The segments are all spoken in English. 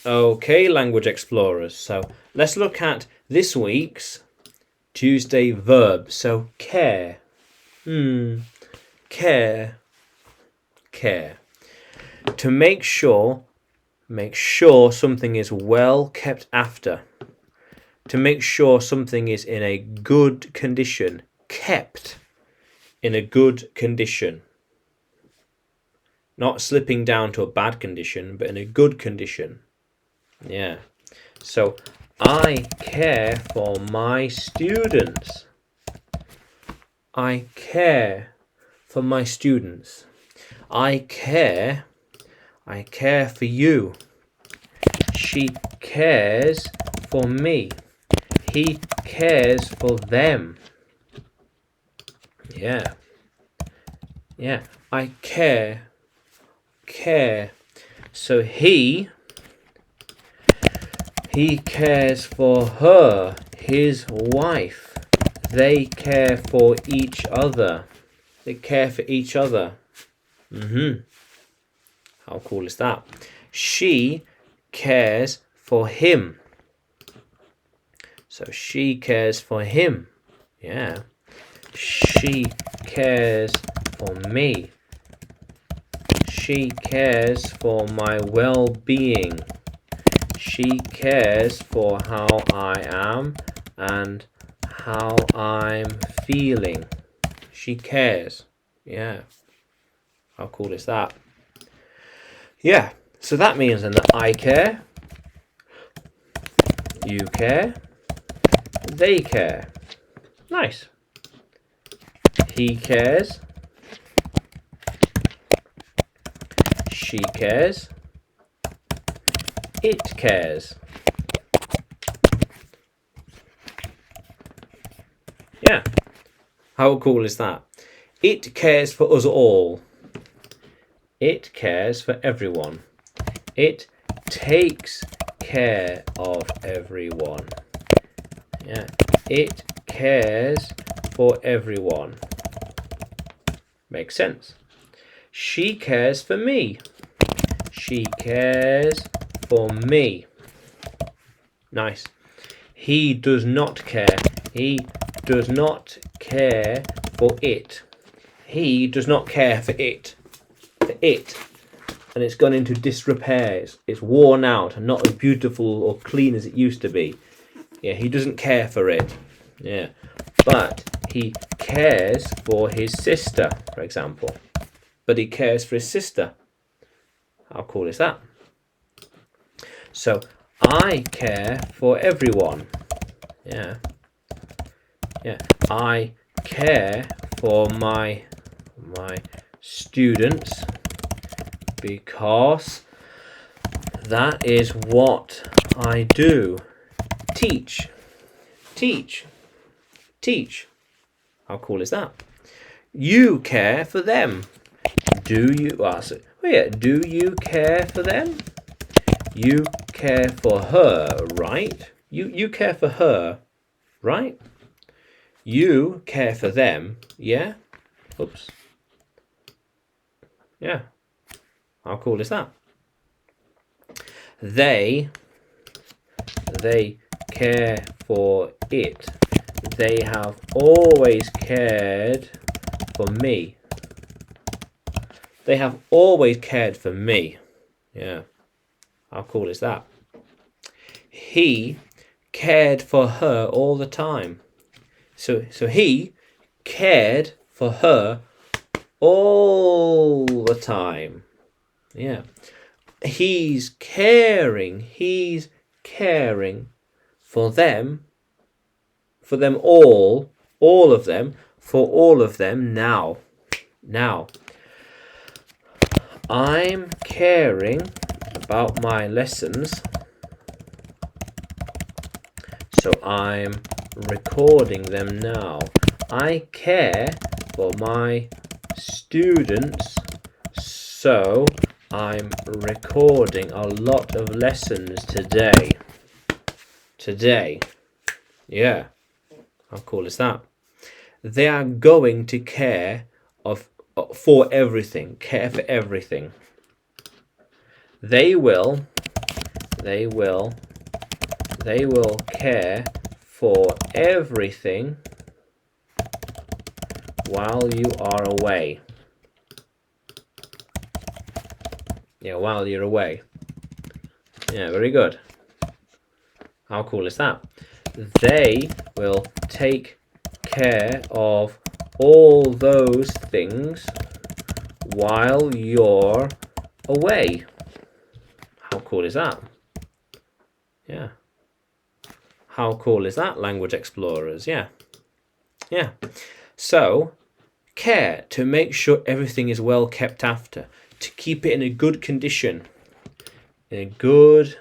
Okay, language explorers. So let's look at this week's Tuesday verb. So care. Care. Care. To make sure something is well kept after. To make sure something is in a good condition. Kept in a good condition. Not slipping down to a bad condition, but in a good condition. Yeah. So, I care for my students. I care for my students. I care for you. She cares for me. He cares for them. Yeah. I care. So he cares for her, his wife. They care for each other. They care for each other. How cool is that? She cares for him. So she cares for him. Yeah. She cares for me. She cares for my well-being. She cares for how I am and how I'm feeling. She cares. Yeah. How cool is that? Yeah. So that means then that I care, you care, they care. Nice. He cares. She cares. It cares. Yeah. How cool is that? It cares for us all. It cares for everyone. It takes care of everyone. Yeah. It cares for everyone. Makes sense. She cares for me. She cares for me. Nice. He does not care. He does not care for it. He does not care for it. For it. And it's gone into disrepair. It's worn out and not as beautiful or clean as it used to be. Yeah, he doesn't care for it. Yeah. But he cares for his sister, for example. But he cares for his sister. How cool is that? So, I care for everyone. Yeah. I care for my students because that is what I do. Teach. How cool is that? You care for them. Do you care for them? You care for her, right? You care for her, right? You care for them, yeah? Oops. Yeah. How cool is that? They care for it. They have always cared for me. They have always cared for me. Yeah. How cool is that? He cared for her all the time. So he cared for her all the time. Yeah. He's caring for them all of them, for all of them now. I'm caring about my lessons, so I'm recording them now. I care for my students, so I'm recording a lot of lessons today. Yeah. How cool is that? They are going to care for everything. Care for everything. They will They will care for everything while you are away. Yeah, while you're away. Yeah, very good. How cool is that? They will take care of all those things while you're away. How cool is that? Yeah. How cool is that, language explorers? Yeah. Yeah. So, care, to make sure everything is well kept after, to keep it in a good condition. In a good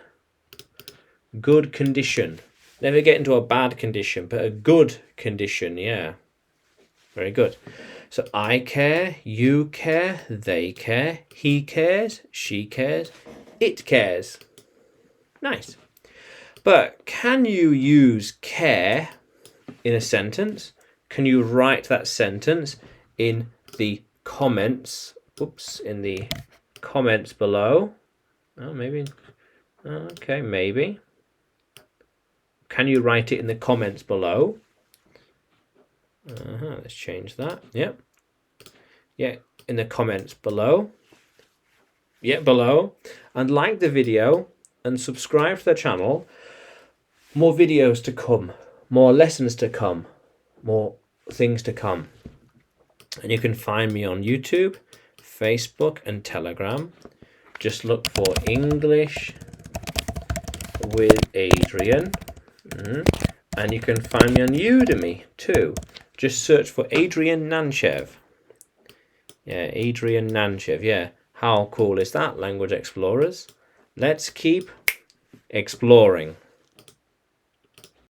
condition. Never get into a bad condition, but a good condition, yeah. Very good. So I care, you care, they care, he cares, she cares, it cares. Nice. But can you use care in a sentence? Can you write that sentence in the comments? Oops, in the comments below. Oh, maybe. Okay, maybe. Can you write it in the comments below? Let's change that. Yep. Yeah, in the comments below. Yeah, below. And like the video and subscribe to the channel. More videos to come. More lessons to come. More things to come. And you can find me on YouTube, Facebook, and Telegram. Just look for English with Adrian. And you can find me on Udemy too. Just search for Adrian Nanchev. Yeah, Adrian Nanchev. Yeah, how cool is that, language explorers? Let's keep exploring.